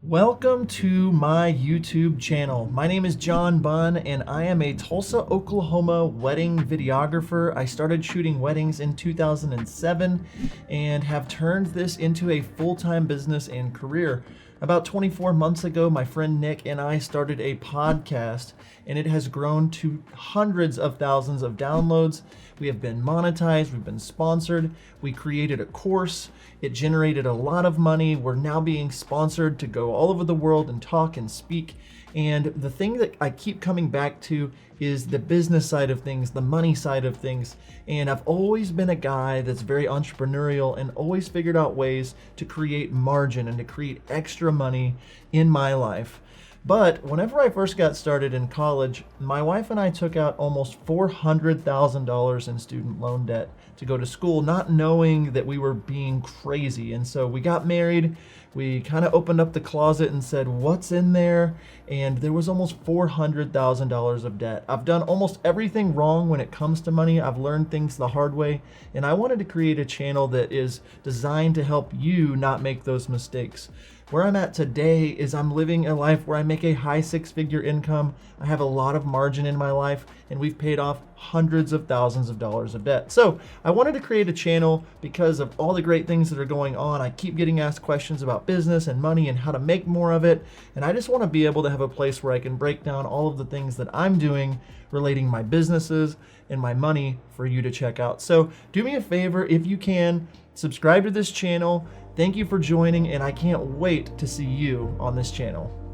Welcome to my YouTube channel. My name is John Bunn and I am a Tulsa, Oklahoma wedding videographer. I started shooting weddings in 2007 and have turned this into a full-time business and career. About 24 months ago, my friend Nick and I started a podcast and it has grown to hundreds of thousands of downloads. We have been monetized, we've been sponsored, we created a course, it generated a lot of money. We're now being sponsored to go all over the world and talk and speak. And the thing that I keep coming back to is the business side of things, the money side of things. And I've always been a guy that's very entrepreneurial and always figured out ways to create margin and to create extra money in my life. But whenever I first got started in college, my wife and I took out almost $400,000 in student loan debt to go to school, not knowing that we were being crazy. And so we got married, we kind of opened up the closet and said, what's in there? And there was almost $400,000 of debt. I've done almost everything wrong when it comes to money. I've learned things the hard way. And I wanted to create a channel that is designed to help you not make those mistakes. Where I'm at today is I'm living a life where I make a high six-figure income. I have a lot of margin in my life, and we've paid off hundreds of thousands of dollars of debt. So I wanted to create a channel because of all the great things that are going on. I keep getting asked questions about business and money and how to make more of it. And I just want to be able to have a place where I can break down all of the things that I'm doing relating my businesses and my money for you to check out. So do me a favor, if you can, subscribe to this channel. Thank you for joining, and I can't wait to see you on this channel.